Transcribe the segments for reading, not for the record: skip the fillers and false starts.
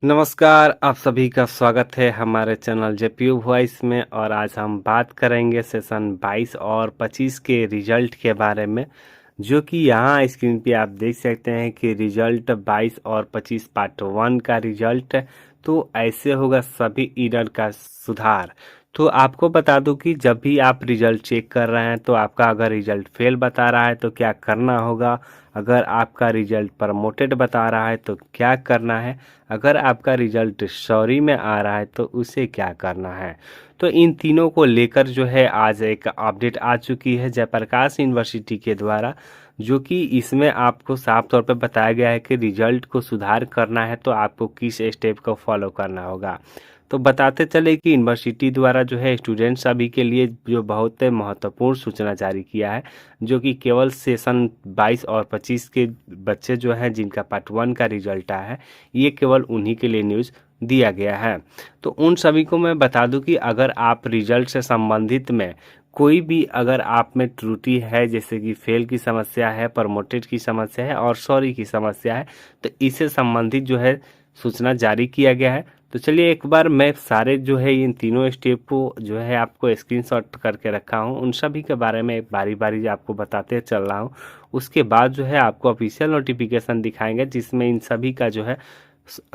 नमस्कार, आप सभी का स्वागत है हमारे चैनल जेपीयू वॉइस में। और आज हम बात करेंगे सेशन 22 और 25 के रिजल्ट के बारे में, जो कि यहाँ स्क्रीन पे आप देख सकते हैं कि रिजल्ट 22 और 25 पार्ट 1 का रिजल्ट है। तो ऐसे होगा सभी ईरर का सुधार। तो आपको बता दूं कि जब भी आप रिजल्ट चेक कर रहे हैं तो आपका अगर रिजल्ट फेल बता रहा है तो क्या करना होगा, अगर आपका रिजल्ट प्रमोटेड बता रहा है तो क्या करना है, अगर आपका रिजल्ट सॉरी में आ रहा है तो उसे क्या करना है। तो इन तीनों को लेकर जो है आज एक अपडेट आ चुकी है जयप्रकाश यूनिवर्सिटी के द्वारा, जो कि इसमें आपको साफ तौर पे बताया गया है कि रिजल्ट को सुधार करना है तो आपको किस स्टेप को फॉलो करना होगा। तो बताते चले कि यूनिवर्सिटी द्वारा जो है स्टूडेंट सभी के लिए जो बहुत महत्वपूर्ण सूचना जारी किया है, जो कि केवल सेशन 22 और 25 के बच्चे जो हैं जिनका पार्ट 1 का रिजल्ट आया है, ये केवल उन्हीं के लिए न्यूज़ दिया गया है। तो उन सभी को मैं बता दूं कि अगर आप रिजल्ट से संबंधित में कोई भी अगर आप में त्रुटि है, जैसे कि फेल की समस्या है, प्रमोटेड की समस्या है और सॉरी की समस्या है, तो इससे संबंधित जो है सूचना जारी किया गया है। तो चलिए एक बार मैं सारे जो है इन तीनों स्टेप को जो है आपको स्क्रीनशॉट करके रखा हूँ, उन सभी के बारे में बारी बारी आपको बताते चल रहा हूँ। उसके बाद जो है आपको ऑफिशियल नोटिफिकेशन दिखाएंगे जिसमें इन सभी का जो है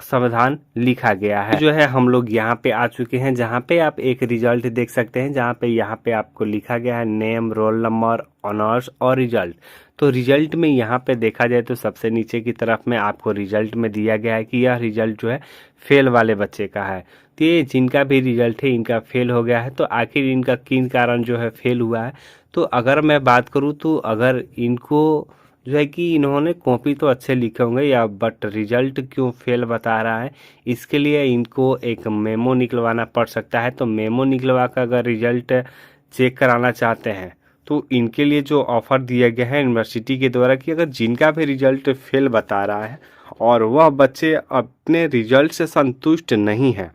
समाधान लिखा गया है। जो है हम लोग यहाँ पे आ चुके हैं, जहाँ पे आप एक रिजल्ट देख सकते हैं, जहाँ पे यहाँ पे आपको लिखा गया है नेम, रोल नंबर, ऑनर्स और रिजल्ट। तो रिजल्ट में यहाँ पे देखा जाए तो सबसे नीचे की तरफ में आपको रिजल्ट में दिया गया है कि यह रिजल्ट जो है फेल वाले बच्चे का है। तो ये जिनका भी रिजल्ट है इनका फेल हो गया है। तो आखिर इनका किन कारण जो है फेल हुआ है, तो अगर मैं बात करूँ तो अगर इनको जो है कि इन्होंने कॉपी तो अच्छे लिखे होंगे या बट रिजल्ट क्यों फेल बता रहा है, इसके लिए इनको एक मेमो निकलवाना पड़ सकता है। तो मेमो निकलवा कर अगर रिजल्ट चेक कराना चाहते हैं तो इनके लिए जो ऑफर दिया गया है यूनिवर्सिटी के द्वारा कि अगर जिनका भी रिजल्ट फेल बता रहा है और वह बच्चे अपने रिजल्ट से संतुष्ट नहीं है,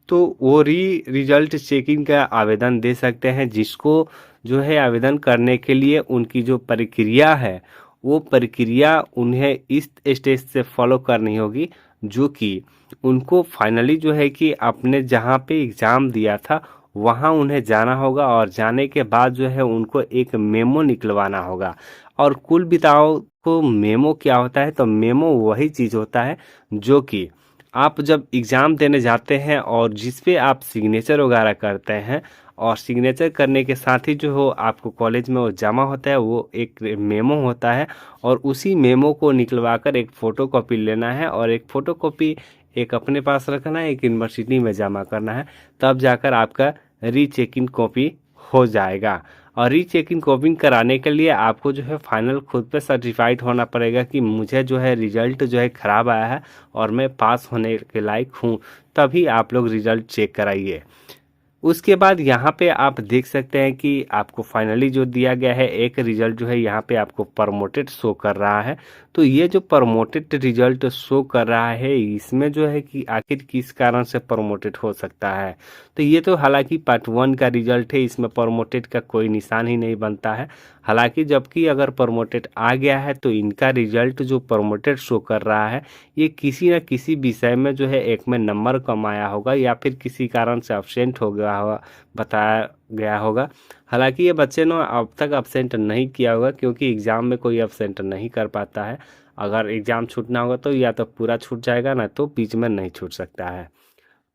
तो वो रिजल्ट चेकिंग का आवेदन दे सकते हैं, जिसको जो है आवेदन करने के लिए उनकी जो प्रक्रिया है वो प्रक्रिया उन्हें इस स्टेज से फॉलो करनी होगी, जो कि उनको फाइनली जो है कि अपने जहाँ पे एग्ज़ाम दिया था वहाँ उन्हें जाना होगा और जाने के बाद जो है उनको एक मेमो निकलवाना होगा। और कुल बिताओ को मेमो क्या होता है, तो मेमो वही चीज़ होता है जो कि आप जब एग्ज़ाम देने जाते हैं और जिस पे आप सिग्नेचर वगैरह करते हैं और सिग्नेचर करने के साथ ही जो हो आपको कॉलेज में वो जमा होता है, वो एक मेमो होता है। और उसी मेमो को निकलवा कर एक फ़ोटो कॉपी लेना है और एक फ़ोटो कॉपी एक अपने पास रखना है, एक यूनिवर्सिटी में जमा करना है, तब जाकर आपका रीचेकिंग कॉपी हो जाएगा। और रीचेकिंग कॉपिंग कराने के लिए आपको जो है फाइनल खुद पे सर्टिफाइड होना पड़ेगा कि मुझे जो है रिजल्ट जो है ख़राब आया है और मैं पास होने के लायक हूँ, तभी आप लोग रिजल्ट चेक कराइए। उसके बाद यहाँ पे आप देख सकते हैं कि आपको फाइनली जो दिया गया है एक रिजल्ट जो है यहाँ पे आपको प्रमोटेड शो कर रहा है। तो ये जो प्रमोटेड रिजल्ट शो कर रहा है इसमें जो है कि आखिर किस कारण से प्रमोटेड हो सकता है, तो ये तो हालांकि पार्ट 1 का रिजल्ट है, इसमें प्रमोटेड का कोई निशान ही नहीं बनता है। हालांकि जबकि अगर प्रमोटेड आ गया है तो इनका रिजल्ट जो प्रमोटेड शो कर रहा है ये किसी न किसी विषय में जो है एक में नंबर कम आया होगा या फिर किसी कारण से अब्सेंट हो गया होगा, बताया गया होगा। हालांकि ये बच्चे ने अब तक अब्सेंट नहीं किया होगा, क्योंकि एग्ज़ाम में कोई अब्सेंट नहीं कर पाता है। अगर एग्ज़ाम छूटना होगा तो या तो पूरा छूट जाएगा, ना तो बीच में नहीं छूट सकता है।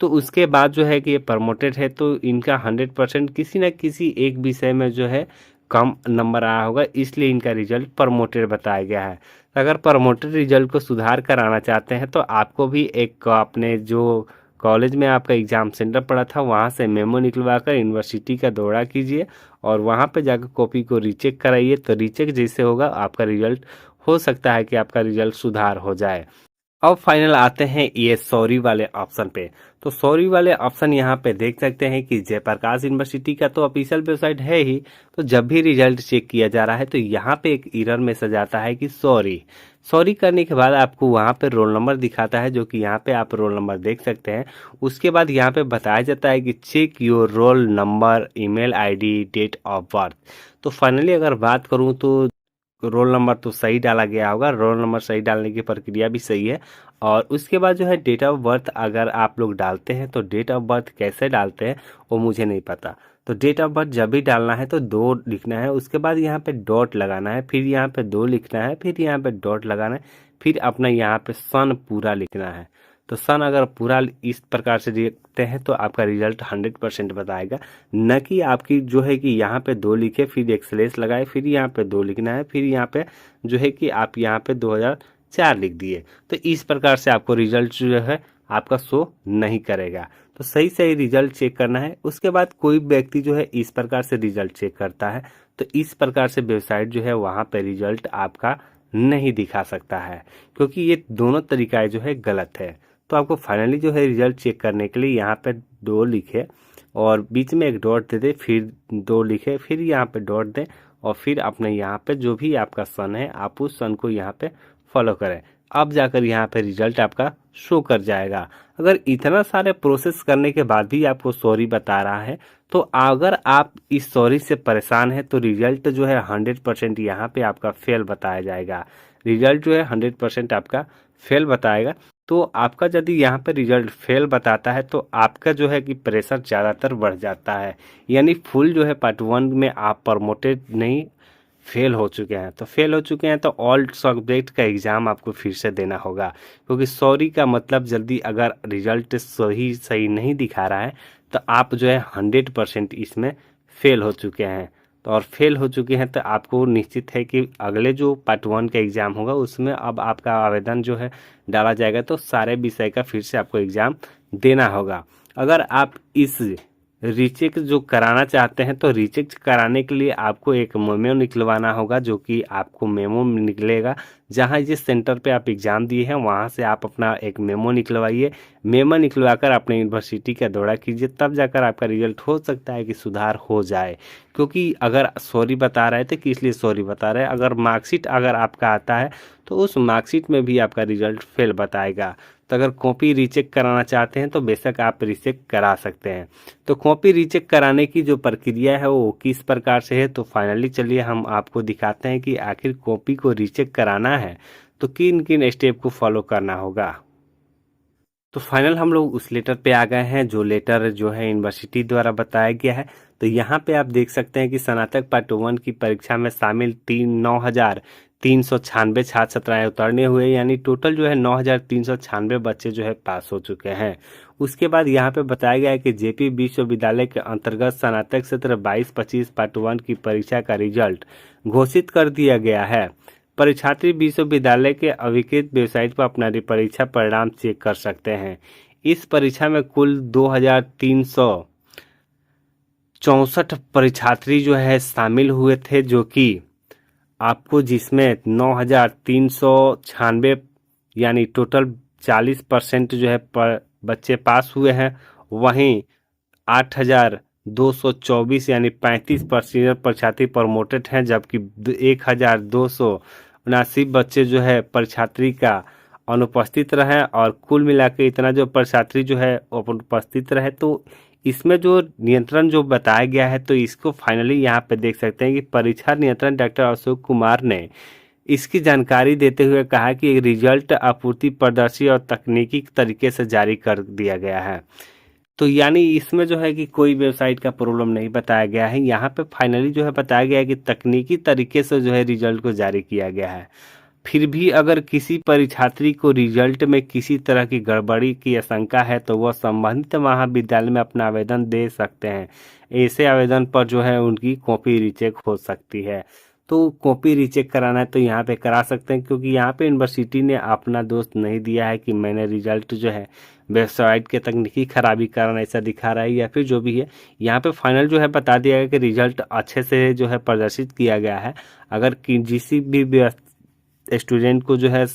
तो उसके बाद जो है कि ये प्रमोटेड है तो इनका 100% किसी न किसी एक विषय में जो है कम नंबर आया होगा, इसलिए इनका रिजल्ट प्रमोटेड बताया गया है। अगर प्रमोटेड रिजल्ट को सुधार कराना चाहते हैं तो आपको भी एक अपने जो कॉलेज में आपका एग्ज़ाम सेंटर पड़ा था वहाँ से मेमो निकलवा कर यूनिवर्सिटी का दौरा कीजिए और वहाँ पे जाकर कॉपी को रीचेक कराइए। तो रीचेक जैसे होगा आपका रिजल्ट हो सकता है कि आपका रिजल्ट सुधार हो जाए। अब फाइनल आते हैं ये सॉरी वाले ऑप्शन पे। तो सॉरी वाले ऑप्शन यहाँ पे देख सकते हैं कि जयप्रकाश यूनिवर्सिटी का तो ऑफिशियल वेबसाइट है ही, तो जब भी रिजल्ट चेक किया जा रहा है तो यहाँ पे एक एरर मैसेज आता है कि सॉरी। सॉरी करने के बाद आपको वहाँ पे रोल नंबर दिखाता है, जो कि यहाँ पे आप रोल नंबर देख सकते हैं। उसके बाद यहाँ पे बताया जाता है कि check your roll number, email ID, date of birth. तो फाइनली अगर बात करूँ तो रोल नंबर तो सही डाला गया होगा, रोल नंबर सही डालने की प्रक्रिया भी सही है। और उसके बाद जो है डेट ऑफ बर्थ अगर आप लोग डालते हैं तो डेट ऑफ बर्थ कैसे डालते हैं वो मुझे नहीं पता। तो डेट ऑफ बर्थ जब भी डालना है तो 2 लिखना है, उसके बाद यहाँ पे डॉट लगाना है, फिर यहाँ पे 2 लिखना है, फिर यहाँ पे डॉट लगाना है, फिर अपना यहाँ पे सन पूरा लिखना है। तो सन अगर पूरा इस प्रकार से लिखते हैं तो आपका रिजल्ट 100% बताएगा, न कि आपकी जो है कि यहाँ पे 2 लिखे फिर एक स्लेश लगाए, फिर यहाँ पे 2 लिखना है, फिर यहाँ पे जो है कि आप यहाँ पे 2004 लिख दिए। तो इस प्रकार से आपको रिजल्ट जो है आपका शो नहीं करेगा। तो सही सही रिजल्ट चेक करना है। उसके बाद कोई व्यक्ति जो है इस प्रकार से रिजल्ट चेक करता है तो इस प्रकार से वेबसाइट जो है वहाँ पे रिजल्ट आपका नहीं दिखा सकता है, क्योंकि ये दोनों तरीकाएं जो है गलत है। तो आपको फाइनली जो है रिजल्ट चेक करने के लिए यहाँ पे 2 लिखे और बीच में एक डॉट दे दे, फिर 2 लिखे, फिर यहाँ पे डॉट दें और फिर अपने यहाँ पे जो भी आपका सन है आप उस सन को यहाँ पे फॉलो करें। अब जाकर यहाँ पे रिजल्ट आपका शो कर जाएगा। अगर इतना सारे प्रोसेस करने के बाद भी आपको सॉरी बता रहा है तो अगर आप इस सॉरी से परेशान हैं तो रिजल्ट जो है 100% यहाँ पे आपका फेल बताया जाएगा। रिजल्ट जो है 100% आपका फेल बताएगा। तो आपका यदि यहाँ पे रिजल्ट फेल बताता है तो आपका जो है कि प्रेशर ज़्यादातर बढ़ जाता है, यानी फुल जो है पार्ट 1 में आप प्रमोटेड नहीं, फेल हो चुके हैं। तो फेल हो चुके हैं तो ऑल सब्जेक्ट का एग्ज़ाम आपको फिर से देना होगा, क्योंकि सॉरी का मतलब जल्दी अगर रिजल्ट सही नहीं दिखा रहा है तो आप जो है 100% इसमें फेल हो चुके हैं। तो और फेल हो चुके हैं तो आपको निश्चित है कि अगले जो पार्ट 1 का एग्ज़ाम होगा उसमें अब आपका आवेदन जो है डाला जाएगा, तो सारे विषय का फिर से आपको एग्ज़ाम देना होगा। अगर आप इस रीचेक जो कराना चाहते हैं तो रीचेक कराने के लिए आपको एक मेमो निकलवाना होगा, जो कि आपको मेमो निकलेगा जहां जिस सेंटर पे आप एग्ज़ाम दिए हैं वहां से आप अपना एक मेमो निकलवाइए। मेमो निकलवाकर अपने यूनिवर्सिटी का दौरा कीजिए, तब जाकर आपका रिजल्ट हो सकता है कि सुधार हो जाए। क्योंकि अगर सॉरी बता रहे थे कि इसलिए सॉरी बता रहे हैं, अगर मार्कशीट अगर आपका आता है तो उस मार्कशीट में भी आपका रिजल्ट फेल बताएगा। तो अगर कॉपी रीचेक कराना चाहते हैं तो बेशक आप रीचेक करा सकते हैं। तो कॉपी रीचेक कराने की जो प्रक्रिया है वो किस प्रकार से है, तो फाइनली चलिए हम आपको दिखाते हैं कि आखिर कॉपी को रीचेक कराना है तो किन किन स्टेप को फॉलो करना होगा। तो फाइनल हम लोग उस लेटर पे आ गए हैं जो लेटर जो है यूनिवर्सिटी द्वारा बताया गया है। तो यहाँ पे आप देख सकते हैं कि स्नातक पार्ट 1 की परीक्षा में शामिल 9,396 छात्र छात्राएं उतरने हुए, यानी टोटल जो है 9,396 बच्चे जो है पास हो चुके हैं। उसके बाद यहाँ पे बताया गया है कि जेपी विश्वविद्यालय के अंतर्गत स्नातक सत्र 22-25 पार्ट 1 की परीक्षा का रिजल्ट घोषित कर दिया गया है। परीक्षार्थी विश्वविद्यालय के अधिकृत वेबसाइट पर अपना परीक्षा परिणाम चेक कर सकते हैं। इस परीक्षा में कुल 2,364 परीक्षार्थी जो है शामिल हुए थे, जो कि आपको जिसमें 9,396 यानी टोटल 40% जो है बच्चे पास हुए हैं। वहीं 8,224 यानी 35% परीक्षार्थी प्रमोटेड हैं, जबकि 1,279 बच्चे जो है परीक्षार्थी का अनुपस्थित रहे। और कुल मिला के इतना जो परीक्षार्थी जो है अनुपस्थित रहे। तो इसमें जो नियंत्रण जो बताया गया है तो इसको फाइनली यहाँ पे देख सकते हैं कि परीक्षा नियंत्रण डॉक्टर अशोक कुमार ने इसकी जानकारी देते हुए कहा कि रिजल्ट आपूर्ति पारदर्शी और तकनीकी तरीके से जारी कर दिया गया है। तो यानी इसमें जो है कि कोई वेबसाइट का प्रॉब्लम नहीं बताया गया है, यहाँ पे फाइनली जो है बताया गया है कि तकनीकी तरीके से जो है रिजल्ट को जारी किया गया है। फिर भी अगर किसी परीक्षार्थी को रिजल्ट में किसी तरह की गड़बड़ी की आशंका है तो वह संबंधित महाविद्यालय में अपना आवेदन दे सकते हैं। ऐसे आवेदन पर जो है उनकी कॉपी रीचेक हो सकती है। तो कॉपी रीचेक कराना है तो यहाँ पे करा सकते हैं, क्योंकि यहाँ पे यूनिवर्सिटी ने अपना दोस्त नहीं दिया है कि मैंने रिजल्ट जो है वेबसाइट के तकनीकी खराबी कारण ऐसा दिखा रहा है या फिर जो भी है। यहाँ पे फाइनल जो है बता दिया गया कि रिजल्ट अच्छे से जो है प्रदर्शित किया गया है। अगर किसी भी स्टूडेंट को जो है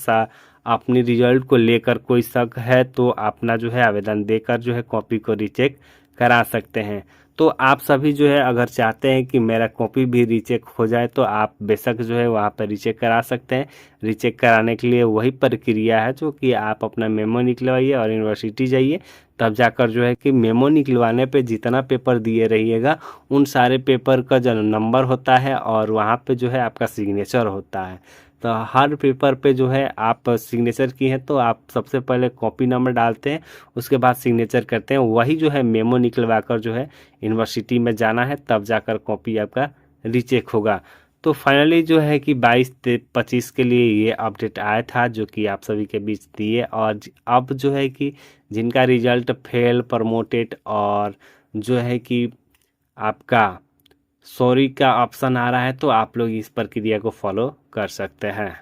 अपनी रिजल्ट को लेकर कोई शक है तो अपना जो है आवेदन देकर जो है कॉपी को रीचेक करा सकते हैं। तो आप सभी जो है अगर चाहते हैं कि मेरा कॉपी भी रीचेक हो जाए तो आप बेशक जो है वहाँ पर रीचेक करा सकते हैं। रीचेक कराने के लिए वही प्रक्रिया है जो कि आप अपना मेमो निकलवाइए और यूनिवर्सिटी जाइए, तब जाकर जो है कि मेमो निकलवाने पे जितना पेपर दिए रहिएगा उन सारे पेपर का जो नंबर होता है और वहाँ पे जो है आपका सिग्नेचर होता है। तो हर पेपर पे जो है आप सिग्नेचर की हैं तो आप सबसे पहले कॉपी नंबर डालते हैं, उसके बाद सिग्नेचर करते हैं, वही जो है मेमो निकलवा कर जो है यूनिवर्सिटी में जाना है, तब जाकर कॉपी आपका रीचेक होगा। तो फाइनली जो है कि 22-25 के लिए ये अपडेट आया था जो कि आप सभी के बीच दिए। और अब जो है कि जिनका रिजल्ट फेल, प्रमोटेड और जो है कि आपका सॉरी का ऑप्शन आ रहा है तो आप लोग इस प्रक्रिया को फॉलो कर सकते हैं।